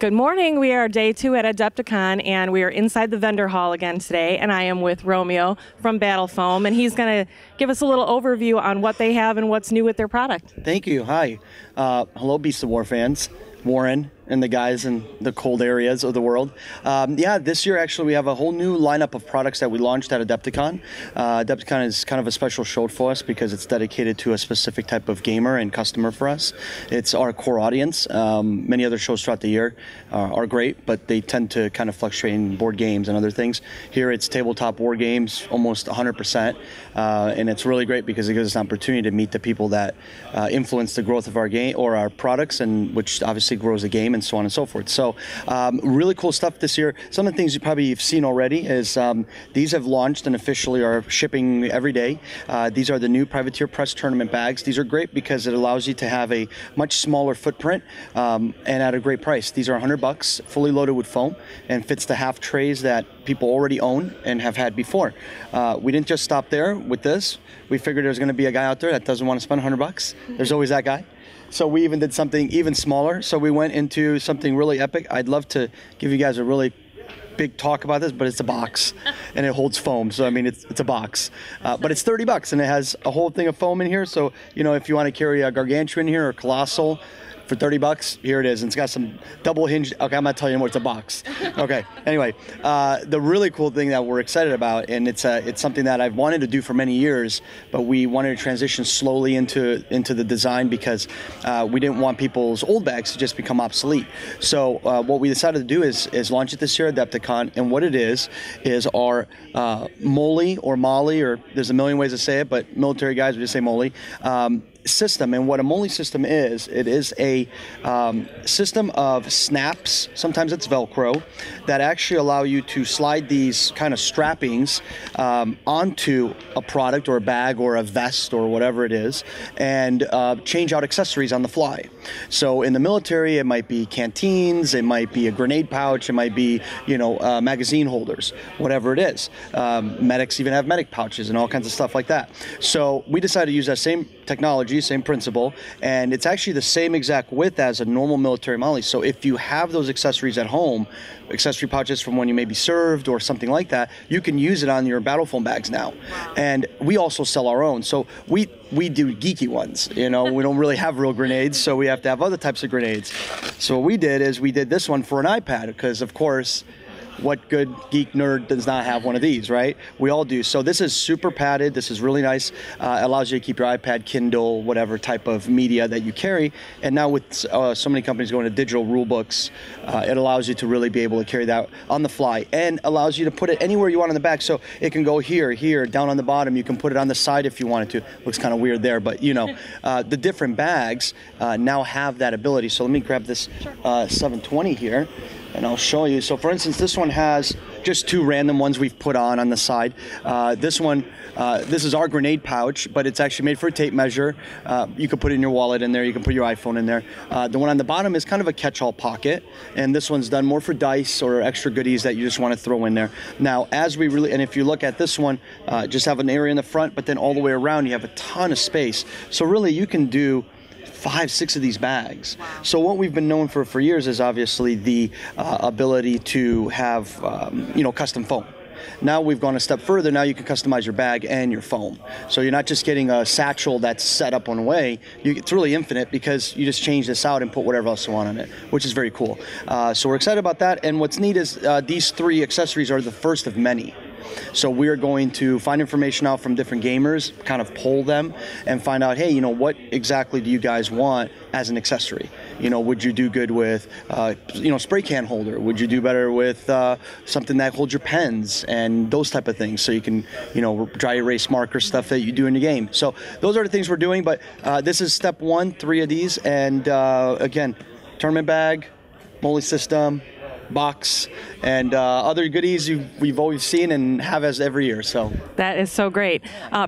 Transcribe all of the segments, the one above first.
Good morning. We are day 2 at AdeptiCon, and we are inside the vendor hall again today, and I am with Romeo from Battle Foam, and he's going to give us a little overview on what they have and what's new with their product. Thank you. Hi. Hello, Beast of War fans. Warren and the guys in the cold areas of the world. Yeah, this year actually we have a whole new lineup of products that we launched at AdeptiCon. AdeptiCon is kind of a special show for us because it's dedicated to a specific type of gamer and customer for us. It's our core audience. Many other shows throughout the year are great, but they tend to kind of fluctuate in board games and other things. Here it's tabletop war games, almost 100%, and it's really great because it gives us an opportunity to meet the people that influence the growth of our game or our products, and which obviously grows the game, and so on and so forth. So really cool stuff this year. Some of the things you probably have seen already is these have launched and officially are shipping every day. These are the new Privateer Press Tournament bags. These are great because it allows you to have a much smaller footprint and at a great price. These are $100, fully loaded with foam, and fits the half trays that people already own and have had before. We didn't just stop there with this. We figured there's going to be a guy out there that doesn't want to spend $100. There's always that guy. So we even did something even smaller. So we went into something really epic. I'd love to give you guys a really big talk about this, but it's a box and it holds foam. So I mean, it's a box, but it's $30 and it has a whole thing of foam in here. So, you know, if you want to carry a gargantuan here or colossal for $30, here it is. And it's got some double hinged. Okay, I'm not telling you more. It's a box. Okay. Anyway, the really cool thing that we're excited about, and it's something that I've wanted to do for many years, but we wanted to transition slowly into the design because we didn't want people's old bags to just become obsolete. So what we decided to do is launch it this year at AdeptiCon, and what it is our MOLI or Molly, or there's a million ways to say it, but military guys would just say MOLI. System. And what a MOLI system is, it is a system of snaps, sometimes it's Velcro, that actually allow you to slide these kind of strappings onto a product or a bag or a vest or whatever it is, and change out accessories on the fly. So in the military, it might be canteens, it might be a grenade pouch, it might be, you know, magazine holders, whatever it is. Medics even have medic pouches and all kinds of stuff like that. So we decided to use that same technology, same principle, and it's actually the same exact width as a normal military MOLI. So if you have those accessories at home, accessory pouches from when you may be served or something like that, you can use it on your battle foam bags now. And we also sell our own. So we do geeky ones, you know, we don't really have real grenades, so we have to have other types of grenades. So what we did is we did this one for an iPad, because of course, what good geek nerd does not have one of these, right? We all do. So this is super padded. This is really nice. Allows you to keep your iPad, Kindle, whatever type of media that you carry. And now with so many companies going to digital rule books, it allows you to really be able to carry that on the fly, and allows you to put it anywhere you want on the back. So it can go here, down on the bottom. You can put it on the side if you wanted to. Looks kind of weird there, but you know, the different bags now have that ability. So let me grab this 720 here, and I'll show you. So for instance, this one has just 2 random ones we've put on the side. This one, this is our grenade pouch, but it's actually made for a tape measure. You can put it in your wallet in there, you can put your iPhone in there. The one on the bottom is kind of a catch-all pocket, and this one's done more for dice or extra goodies that you just want to throw in there. Now, as we really, and if you look at this one, just have an area in the front, but then all the way around you have a ton of space. So really you can do 5, 6 of these bags. Wow. So what we've been known for years is obviously the ability to have, you know, custom foam. Now we've gone a step further. Now you can customize your bag and your foam. So you're not just getting a satchel that's set up one way. It's really infinite because you just change this out and put whatever else you want on it, which is very cool. So we're excited about that. And what's neat is these 3 accessories are the first of many. So we're going to find information out from different gamers, kind of poll them, and find out, hey, you know, what exactly do you guys want as an accessory? You know, would you do good with, you know, spray can holder? Would you do better with something that holds your pens and those type of things? So you can, you know, dry erase marker stuff that you do in the game. So those are the things we're doing, but this is step 1, 3 of these. And again, tournament bag, MOLI system, box, and other goodies we've always seen and have as every year. So that is so great.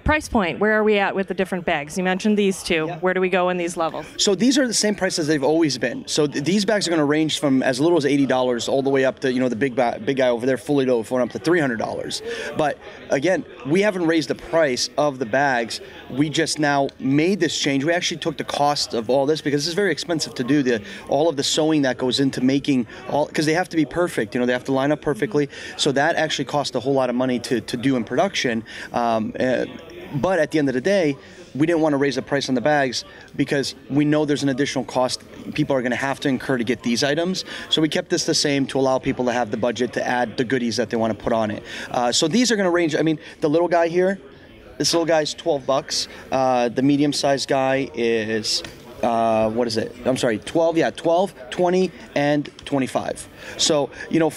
Price point, where are we at with the different bags? You mentioned these two. Yeah. Where do we go in these levels? So these are the same price as they've always been. So these bags are going to range from as little as $80 all the way up to, you know, the big guy over there, fully loaded, going up to $300. But again, we haven't raised the price of the bags. We just now made this change. We actually took the cost of all this because it's very expensive to do all of the sewing that goes into making all, because they have to be perfect. You know, they have to line up perfectly. So that actually cost a whole lot of money to do in production. But at the end of the day, we didn't want to raise the price on the bags because we know there's an additional cost people are going to have to incur to get these items. So we kept this the same to allow people to have the budget to add the goodies that they want to put on it. So these are going to range, I mean, the little guy here, this little guy is $12. The medium-sized guy is, what is it? I'm sorry, 12, yeah, 12, 20, and 25. So, you know,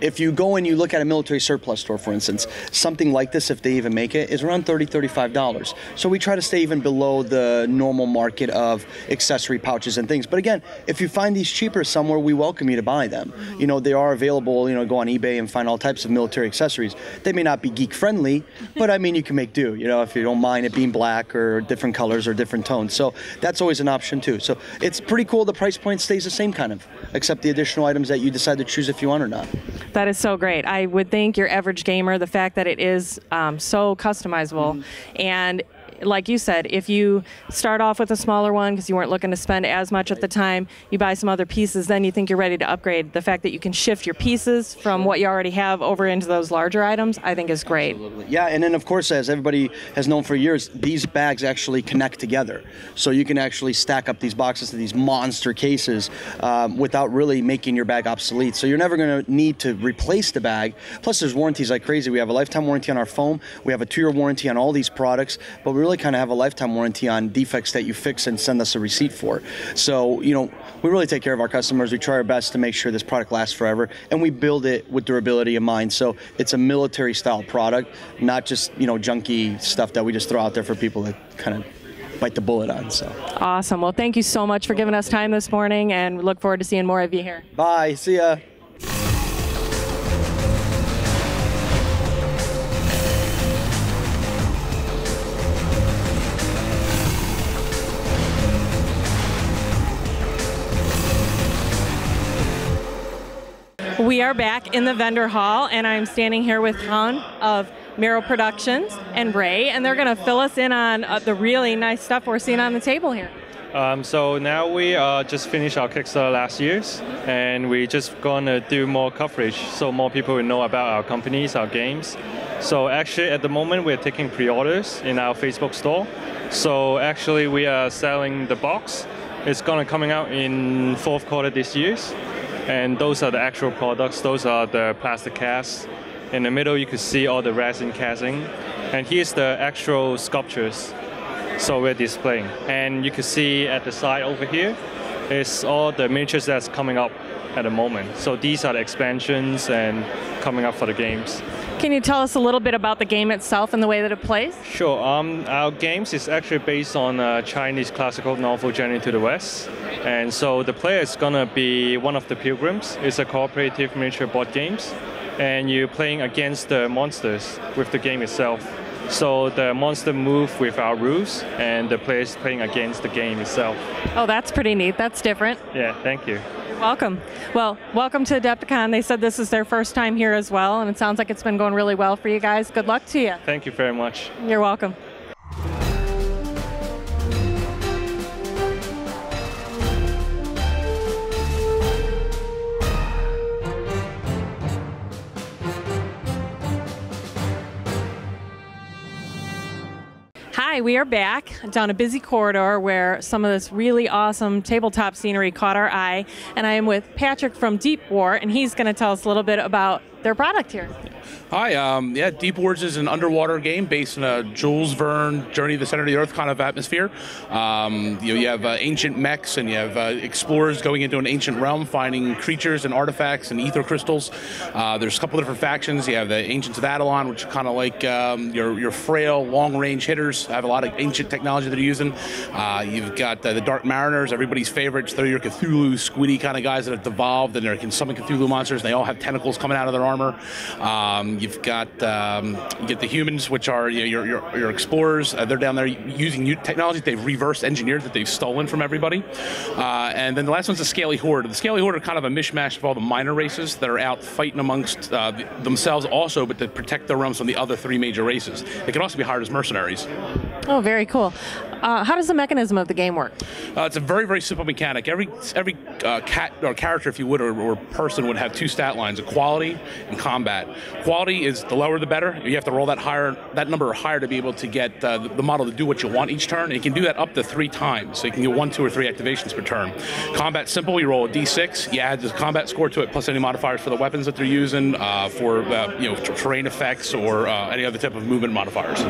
if you go and you look at a military surplus store, for instance, something like this, if they even make it, is around $30, $35. So we try to stay even below the normal market of accessory pouches and things. But again, if you find these cheaper somewhere, we welcome you to buy them. You know, they are available, you know, go on eBay and find all types of military accessories. They may not be geek friendly, but I mean, you can make do, you know, if you don't mind it being black or different colors or different tones. So that's always an option too. So it's pretty cool. The price point stays the same kind of, except the additional items that you decide to choose if you want or not. That is so great. I would think your average gamer, the fact that it is so customizable, and like you said, if you start off with a smaller one because you weren't looking to spend as much at the time, you buy some other pieces, then you think you're ready to upgrade. The fact that you can shift your pieces from what you already have over into those larger items, I think is great. Absolutely. Yeah, and then of course, as everybody has known for years, these bags actually connect together. So you can actually stack up these boxes to these monster cases without really making your bag obsolete. So you're never going to need to replace the bag. Plus there's warranties like crazy. We have a lifetime warranty on our foam. We have a 2-year warranty on all these products, but we really kind of have a lifetime warranty on defects that you fix and send us a receipt for. So, you know, we really take care of our customers. We try our best to make sure this product lasts forever, and we build it with durability in mind. So it's a military style product, not just, you know, junky stuff that we just throw out there for people to kind of bite the bullet on. So awesome. Well, thank you so much for giving us time this morning, and we look forward to seeing more of you here. Bye. See ya. We are back in the vendor hall, and I'm standing here with Han of Miro Productions and Ray, and they're going to fill us in on the really nice stuff we're seeing on the table here. So now we just finished our Kickstarter last year, and we just gonna do more coverage so more people will know about our companies, our games. So actually at the moment we're taking pre-orders in our Facebook store. So actually we are selling the box. It's gonna coming out in 4th quarter this year. And those are the actual products. Those are the plastic casts. In the middle, you can see all the resin casting. And here's the actual sculptures. So we're displaying. And you can see at the side over here is all the miniatures that's coming up at the moment. So these are the expansions and coming up for the games. Can you tell us a little bit about the game itself and the way that it plays? Sure. Our games is actually based on a Chinese classical novel, Journey to the West. And so the player is going to be one of the pilgrims. It's a cooperative miniature board games. And you're playing against the monsters with the game itself. So the monster move with our rules, and the player is playing against the game itself. Oh, that's pretty neat. That's different. Yeah, thank you. You're welcome. Well, welcome to AdeptiCon. They said this is their first time here as well, and it sounds like it's been going really well for you guys. Good luck to you. Thank you very much. You're welcome. Hi, we are back down a busy corridor where some of this really awesome tabletop scenery caught our eye, and I am with Patrick from Deepwars, and he's going to tell us a little bit about their product here. Hi, yeah, Deepwars is an underwater game based in a Jules Verne, Journey to the Center of the Earth kind of atmosphere. You have ancient mechs, and you have explorers going into an ancient realm, finding creatures and artifacts and ether crystals. There's a couple different factions. You have the Ancients of Adelon, which are kind of like your frail, long-range hitters. Have a lot of ancient technology that they're using. You've got the Dark Mariners, everybody's favorites. They're your Cthulhu, squiddy kind of guys that have evolved, and they can summon Cthulhu monsters. They all have tentacles coming out of their armor. You've got you get the humans, which are your explorers. They're down there using new technology they've reverse engineered, that they've stolen from everybody. And then the last one's the Scaly Horde. The Scaly Horde are kind of a mishmash of all the minor races that are out fighting amongst themselves also, but to protect their realms from the other three major races. They can also be hired as mercenaries. Oh, very cool. How does the mechanism of the game work? It's a very, very simple mechanic. Every cat or character, if you would, or person would have two stat lines: quality and combat. Quality is the lower the better. You have to roll that number higher to be able to get the model to do what you want each turn. And you can do that up to 3 times, so you can get 1, 2, or 3 activations per turn. Combat simple. You roll a d6. You add the combat score to it, plus any modifiers for the weapons that they're using, for terrain effects or any other type of movement modifiers.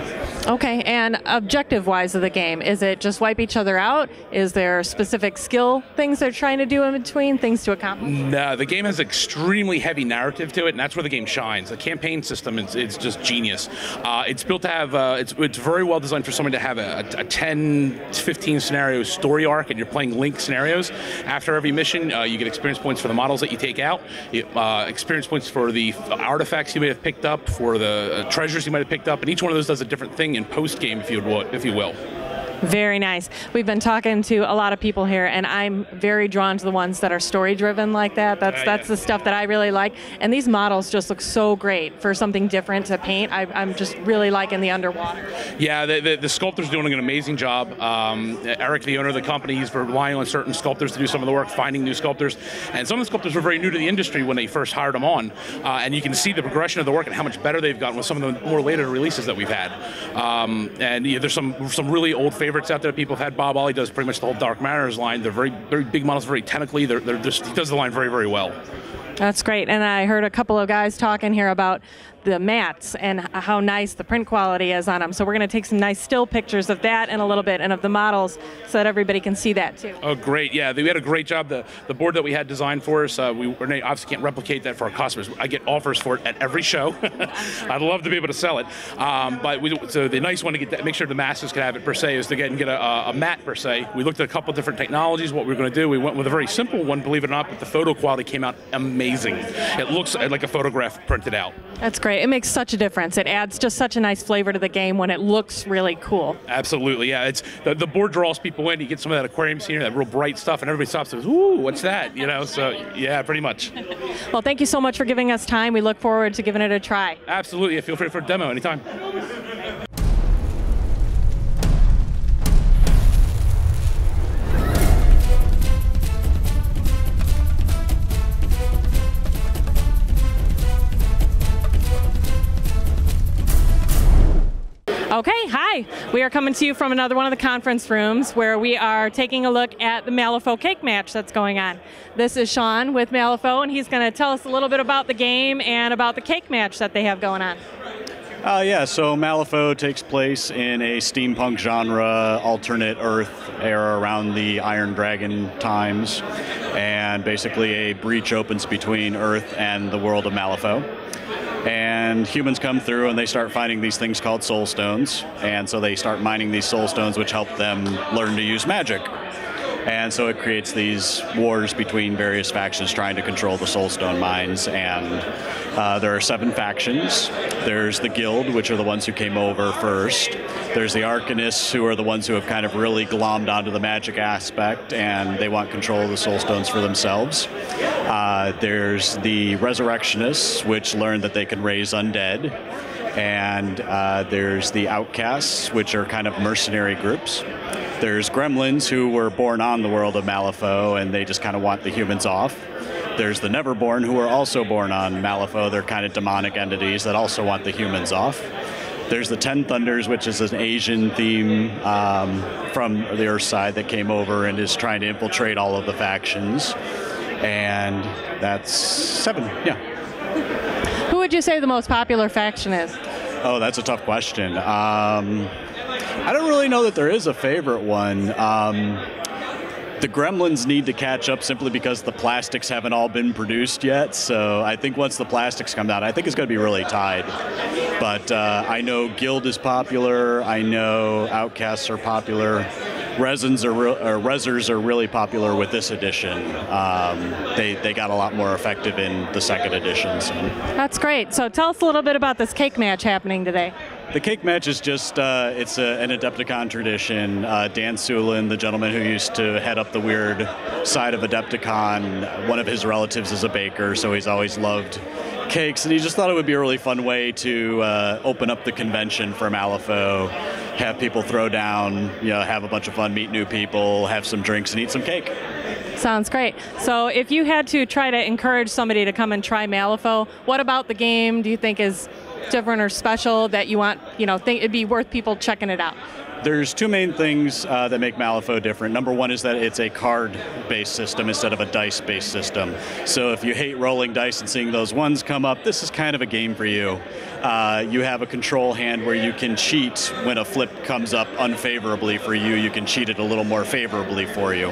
Okay, and objective-wise of the game, is it just wipe each other out? Is there specific skill things they're trying to do in between, things to accomplish? No, the game has extremely heavy narrative to it, and that's where the game shines. The campaign system, it's just genius. It's built to have, it's very well designed for someone to have a 10 to 15 scenario story arc, and you're playing linked scenarios. After every mission, you get experience points for the models that you take out, experience points for the artifacts you may have picked up, for the treasures you might have picked up, and each one of those does a different thing in post-game, if you will. Very nice. We've been talking to a lot of people here, and I'm very drawn to the ones that are story-driven like that. That's the stuff that I really like. And these models just look so great for something different to paint. I'm just really liking the underwater. Yeah, the sculptor's doing an amazing job. Eric, the owner of the company, he's relying on certain sculptors to do some of the work, finding new sculptors. And some of the sculptors were very new to the industry when they first hired them on. And you can see the progression of the work and how much better they've gotten with some of the more later releases that we've had. And there's some really old favorites out there people have had. Bob Ollie does pretty much the whole Dark Mariners line. They're very, very big models, very technically. He does the line very, very well. That's great. And I heard a couple of guys talking here about the mats and how nice the print quality is on them. So we're going to take some nice still pictures of that in a little bit, and of the models, so that everybody can see that too. Oh, great. Yeah, we had a great job. The board that we had designed for us, we obviously can't replicate that for our customers. I get offers for it at every show. I'd love to be able to sell it. So the nice one to get make sure the masses can have it per se is to get a mat per se. We looked at a couple different technologies, what we were going to do. We went with a very simple one, believe it or not, but the photo quality came out amazing. It looks like a photograph printed out. That's great. It makes such a difference. It adds just such a nice flavor to the game when it looks really cool. Absolutely, yeah. It's the board draws people in. You get some of that aquarium scenery, that real bright stuff, and everybody stops and goes, "Ooh, what's that?" So yeah, pretty much. Well, thank you so much for giving us time. We look forward to giving it a try. Absolutely. Feel free for a demo anytime. Okay, hi. We are coming to you from another one of the conference rooms where we are taking a look at the Malifaux cake match that's going on. This is Sean with Malifaux, and he's going to tell us a little bit about the game and about the cake match that they have going on. Yeah, so Malifaux takes place in a steampunk genre, alternate Earth era around the Iron Dragon times, and basically a breach opens between Earth and the world of Malifaux. And humans come through and they start finding these things called soul stones, and so they start mining these soul stones, which help them learn to use magic. And so it creates these wars between various factions trying to control the soulstone mines. And there are 7 factions. There's the Guild, which are the ones who came over first. There's the Arcanists, who are the ones who have kind of really glommed onto the magic aspect, and they want control of the soulstones for themselves. There's the Resurrectionists, which learn that they can raise undead. And there's the Outcasts, which are kind of mercenary groups. There's Gremlins, who were born on the world of Malifaux, and they just kind of want the humans off. There's the Neverborn, who are also born on Malifaux. They're kind of demonic entities that also want the humans off. There's the Ten Thunders, which is an Asian theme from the Earth side that came over and is trying to infiltrate all of the factions. And that's 7, yeah. would you say the most popular faction is? Oh, that's a tough question. I don't really know that there is a favorite one. The Gremlins need to catch up simply because the plastics haven't all been produced yet. So I think once the plastics come out, I think it's going to be really tied. But I know Guild is popular. I know Outcasts are popular. Rezzers are really popular with this edition. They got a lot more effective in the second edition. So. That's great. So tell us a little bit about this cake match happening today. The cake match is just, it's an Adepticon tradition. Dan Sulin, the gentleman who used to head up the weird side of Adepticon, one of his relatives is a baker, so he's always loved cakes, and he just thought it would be a really fun way to open up the convention for Malifaux, have people throw down, have a bunch of fun, meet new people, have some drinks, and eat some cake. Sounds great. So if you had to try to encourage somebody to come and try Malifaux, what about the game do you think is different or special that you want, think it'd be worth people checking it out? There's two main things that make Malifaux different. Number one is that it's a card-based system instead of a dice-based system. So if you hate rolling dice and seeing those ones come up, this is kind of a game for you. You have a control hand where you can cheat when a flip comes up unfavorably for you. You can cheat it a little more favorably for you.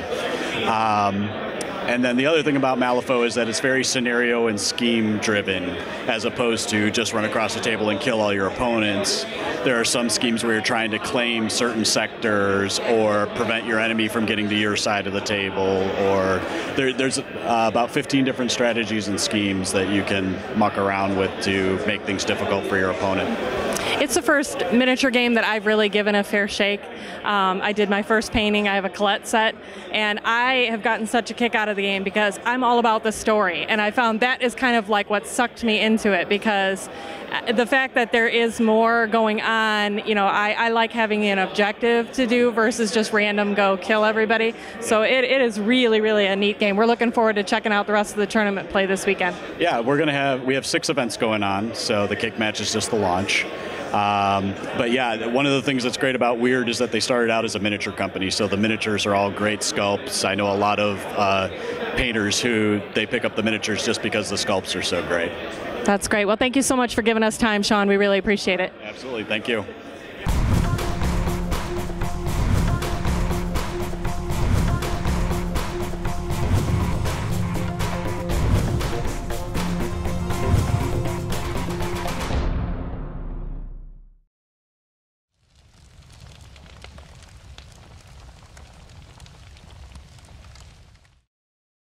And then the other thing about Malifaux is that it's very scenario and scheme driven, as opposed to just run across the table and kill all your opponents. There are some schemes where you're trying to claim certain sectors or prevent your enemy from getting to your side of the table, or there's about 15 different strategies and schemes that you can muck around with to make things difficult for your opponent. It's the first miniature game that I've really given a fair shake. I did my first painting. I have a Colette set, and I have gotten such a kick out of the game because I'm all about the story, and I found that is kind of like what sucked me into it, because the fact that there is more going on, I like having an objective to do versus just random go kill everybody. So it is really, really a neat game. We're looking forward to checking out the rest of the tournament play this weekend. Yeah, we have 6 events going on, so the cake match is just the launch. But yeah, one of the things that's great about Weird is that they started out as a miniature company, so the miniatures are all great sculpts. I know a lot of painters who they pick up the miniatures just because the sculpts are so great. That's great. Well, thank you so much for giving us time, Sean. We really appreciate it. Absolutely. Thank you.